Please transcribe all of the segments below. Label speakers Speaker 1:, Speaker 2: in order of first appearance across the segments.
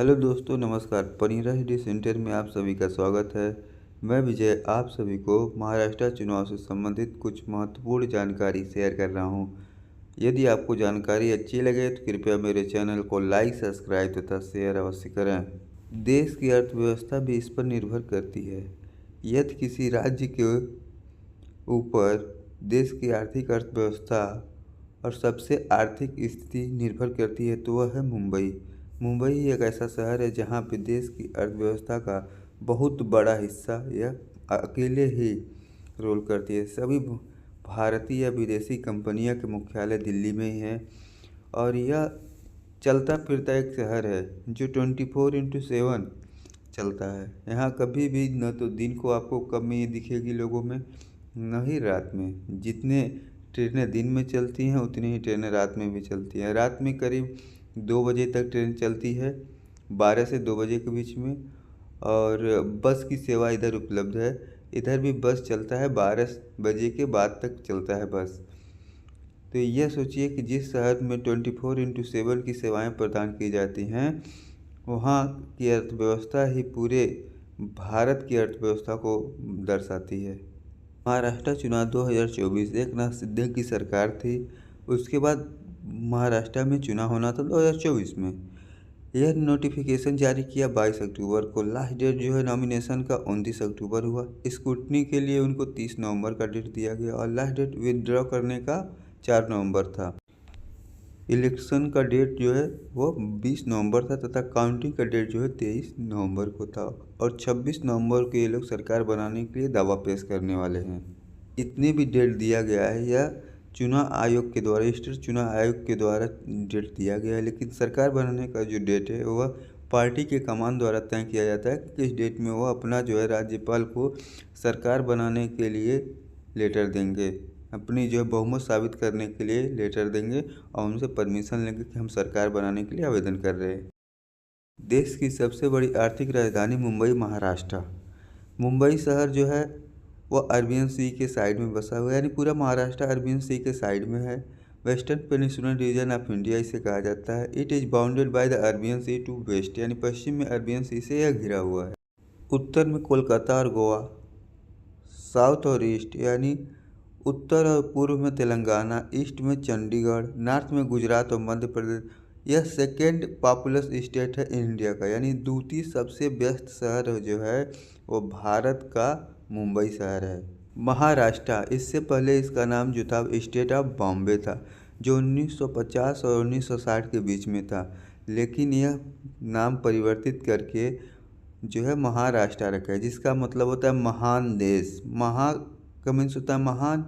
Speaker 1: Hello दोस्तों, नमस्कार। पनीरा हिडी centre में आप सभी का स्वागत है। मैं विजय आप सभी को महाराष्ट्र चुनाव से संबंधित कुछ महत्वपूर्ण जानकारी शेयर कर रहा हूं। यदि आपको जानकारी अच्छी लगे तो कृपया मेरे चैनल को लाइक, सब्सक्राइब तथा शेयर अवश्य करें। देश की अर्थव्यवस्था भी इस पर निर्भर करती है। यदि किसी राज्य के ऊपर देश की आर्थिक अर्थव्यवस्था और सबसे आर्थिक स्थिति निर्भर करती है तो वह है मुंबई। मुंबई एक ऐसा शहर है जहाँ पे देश की अर्थव्यवस्था का बहुत बड़ा हिस्सा यह अकेले ही रोल करती है। सभी भारतीय या विदेशी कंपनियों के मुख्यालय दिल्ली में ही है और यह चलता फिरता एक शहर है जो 24x7 चलता है। यहाँ कभी भी न तो दिन को आपको कमी दिखेगी लोगों में, न ही रात में। जितने ट्रेनें दिन में चलती हैं उतनी ही ट्रेनें रात में भी चलती हैं। रात में करीब 2 बजे तक ट्रेन चलती है, 12 से 2 बजे के बीच में। और बस की सेवा इधर उपलब्ध है। इधर भी बस चलता है, 12 बजे के बाद तक चलता है बस। तो यह सोचिए कि जिस शहर में 24x7 की सेवाएं प्रदान की जाती हैं, वहाँ की अर्थव्यवस्था ही पूरे भारत की अर्थव्यवस्था को दर्शाती है। महाराष्ट्र चुनाव 2024 एकनाथ शिंदे की सरकार थी। उसके बाद महाराष्ट्र में चुनाव होना था 2024 में। यह नोटिफिकेशन जारी किया 22 अक्टूबर को। लास्ट डेट जो है नॉमिनेशन का 29 अक्टूबर हुआ। स्क्रूटनी के लिए उनको 30 नवंबर का डेट दिया गया और लास्ट डेट विदड्रॉ करने का 4 नवंबर था। इलेक्शन का डेट जो है वो 20 नवंबर था तथा काउंटिंग का डेट जो है 23 नवंबर को था और 26 नवंबर को ये लोग सरकार बनाने के लिए दावा पेश करने वाले हैं। इतने भी डेट दिया गया है, यह चुनाव आयोग के द्वारा, स्टेट चुनाव आयोग के द्वारा डेट दिया गया है। लेकिन सरकार बनाने का जो डेट है वह पार्टी के कमान द्वारा तय किया जाता है कि किस डेट में वह अपना जो है राज्यपाल को सरकार बनाने के लिए लेटर देंगे, अपनी जो है बहुमत साबित करने के लिए लेटर देंगे और उनसे परमिशन लेंगे कि हम सरकार बनाने के लिए आवेदन कर रहे हैं। देश की सबसे बड़ी आर्थिक राजधानी मुंबई, महाराष्ट्र। मुंबई शहर जो है वह अरबियन सी के साइड में बसा हुआ है, यानी पूरा महाराष्ट्र अरबियन सी के साइड में है। Western peninsular region of India इसे कहा जाता है। It is bounded by the Arabian Sea to west, यानी पश्चिम में अरबियन सी से यह घिरा हुआ है। उत्तर में कोलकाता और गोवा, साउथ और ईस्ट यानी उत्तर और पूर्व में तेलंगाना, ईस्ट में चंडीगढ़, नॉर्थ में गुजरात और मध्य प्रदेश। यह सेकेंड पॉपुलस स्टेट है इंडिया का, यानी द्वितीय सबसे व्यस्त शहर जो है वो भारत का मुंबई शहर है। महाराष्ट्र, इससे पहले इसका नाम जो था स्टेट ऑफ बॉम्बे था, जो 1950 और 1960 के बीच में था। लेकिन यह नाम परिवर्तित करके जो है महाराष्ट्र रखा है, जिसका मतलब होता है महान देश। महा का मीन्स होता है महान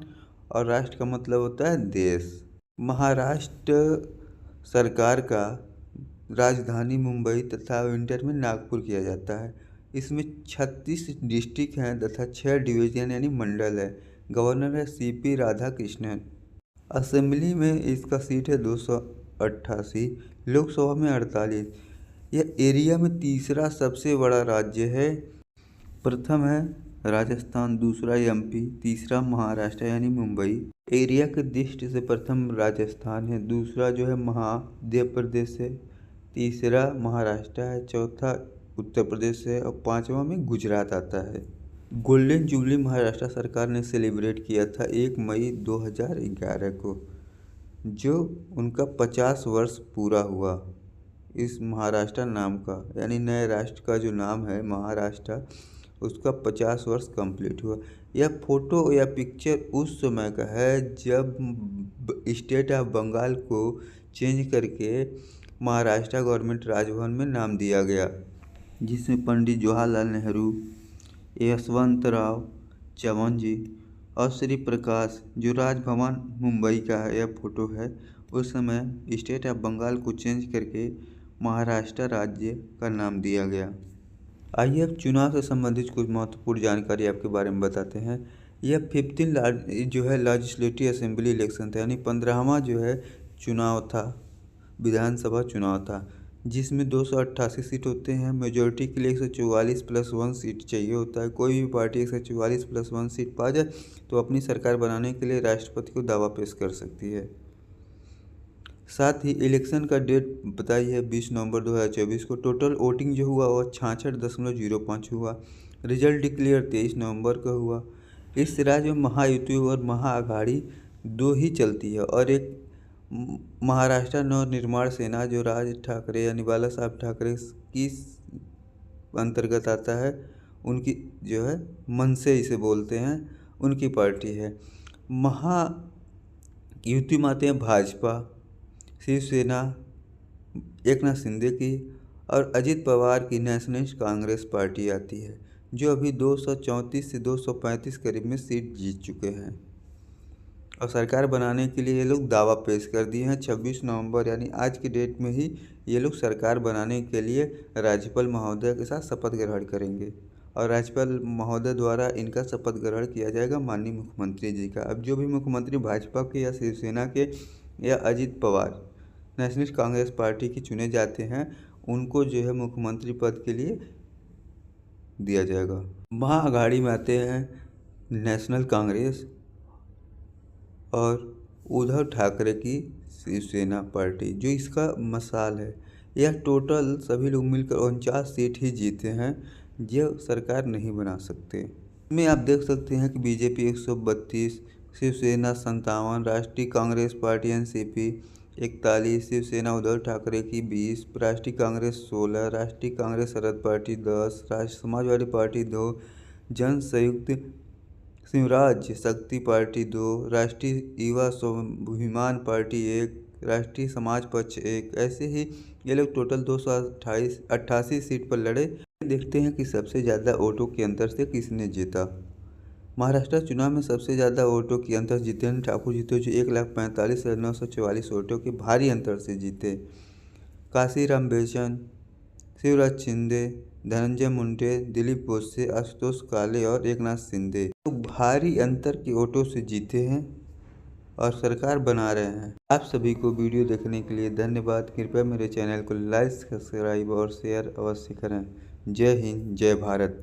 Speaker 1: और राष्ट्र का मतलब होता है देश। महाराष्ट्र सरकार का राजधानी मुंबई तथा विंटर में नागपुर किया जाता है। इसमें 36 डिस्ट्रिक्ट हैं तथा 6 डिवीजन यानी मंडल है। गवर्नर है CP राधाकृष्णन। असेंबली में इसका सीट है 288, लोकसभा में 48। यह एरिया में तीसरा सबसे बड़ा राज्य है। प्रथम है राजस्थान, दूसरा MP, तीसरा महाराष्ट्र यानी मुंबई। एरिया के दृष्टि से प्रथम राजस्थान है, दूसरा जो है मध्य प्रदेश है, तीसरा महाराष्ट्र है, चौथा उत्तर प्रदेश है और पांचवा में गुजरात आता है। गोल्डन जुबली महाराष्ट्र सरकार ने सेलिब्रेट किया था 1 मई 2011 को, जो उनका 50 वर्ष पूरा हुआ। इस महाराष्ट्र नाम का, यानी नए राष्ट्र का जो नाम है महाराष्ट्र, उसका 50 वर्ष कंप्लीट हुआ। यह फोटो या पिक्चर उस समय का है जब स्टेट ऑफ बंगाल को चेंज करके महाराष्ट्र गवर्नमेंट राजभवन में नाम दिया गया, जिसमें पंडित जवाहरलाल नेहरू, यशवंतराव चव्हाण जी और श्री प्रकाश, जो राजभवन मुंबई का है, यह फोटो है। उस समय स्टेट ऑफ बंगाल को चेंज करके महाराष्ट्र राज्य का नाम दिया गया। आइए अब चुनाव से संबंधित कुछ महत्वपूर्ण जानकारी आपके बारे में बताते हैं। यह 15 जो है लेजिस्लेटिव असेंबली इलेक्शन था, यानी 15वां जो है चुनाव था, विधानसभा चुनाव था, जिसमें 288 सीट होते हैं। मेजोरिटी के लिए 144 + 1 सीट चाहिए होता है। कोई भी पार्टी 144 + 1 सीट पा जाए तो अपनी सरकार बनाने के लिए राष्ट्रपति को दावा पेश कर सकती है। साथ ही इलेक्शन का डेट बताई है 20 नवंबर 2024 को। टोटल वोटिंग जो हुआ वह 66.05 हुआ। रिजल्ट डिक्लेयर 23 नवंबर का हुआ। इस राज्य में महायुति और महाअघाड़ी दो ही चलती है और एक महाराष्ट्र नवनिर्माण सेना जो राज ठाकरे यानी बाला साहब ठाकरे की अंतर्गत आता है, उनकी जो है मनसे इसे बोलते हैं, उनकी पार्टी है। महायुति में आते हैं भाजपा, शिवसेना एकनाथ शिंदे की और अजित पवार की नेशनलिस्ट कांग्रेस पार्टी आती है, जो अभी 234 से 235 करीब में सीट जीत चुके हैं और सरकार बनाने के लिए ये लोग दावा पेश कर दिए हैं। 26 नवंबर यानी आज की डेट में ही ये लोग सरकार बनाने के लिए राज्यपाल महोदय के साथ शपथ ग्रहण करेंगे और राज्यपाल महोदय द्वारा इनका शपथ ग्रहण किया जाएगा माननीय मुख्यमंत्री जी का। अब जो भी मुख्यमंत्री भाजपा के या शिवसेना के या अजित पवार नेशनलिस्ट कांग्रेस पार्टी के चुने जाते हैं, उनको जो है मुख्यमंत्री पद के लिए दिया जाएगा। महाअघाड़ी में आते हैं नेशनल कांग्रेस और उद्धव ठाकरे की शिवसेना पार्टी, जो इसका मसाल है। यह टोटल सभी लोग मिलकर 49 सीट ही जीते हैं, जो सरकार नहीं बना सकते। इसमें आप देख सकते हैं कि बीजेपी 132, शिवसेना 57, राष्ट्रीय कांग्रेस पार्टी एनसीपी 41, शिवसेना उद्धव ठाकरे की 20, राष्ट्रीय कांग्रेस 16, राष्ट्रीय कांग्रेस शरद पार्टी 10, राष्ट्रीय समाजवादी पार्टी 2, जन संयुक्त शिवराज शक्ति पार्टी 2, राष्ट्रीय युवा स्वाभिमान पार्टी 1, राष्ट्रीय समाज पक्ष 1। ऐसे ही ये लोग टोटल 288 सीट पर लड़े। देखते हैं कि सबसे ज़्यादा वोटों के अंतर से किसने जीता। महाराष्ट्र चुनाव में सबसे ज़्यादा वोटों के अंतर जितेंद्र ठाकुर जीते, जो 1,45,944 वोटों के भारी अंतर से जीते। काशीराम बेचन, शिवराज शिंदे, धनंजय मुंडे, दिलीप बोसे, आशुतोष काले और एकनाथ शिंदे तो भारी अंतर के वोटों से जीते हैं और सरकार बना रहे हैं। आप सभी को वीडियो देखने के लिए धन्यवाद। कृपया मेरे चैनल को लाइक, सब्सक्राइब और शेयर अवश्य करें। जय हिंद, जय भारत।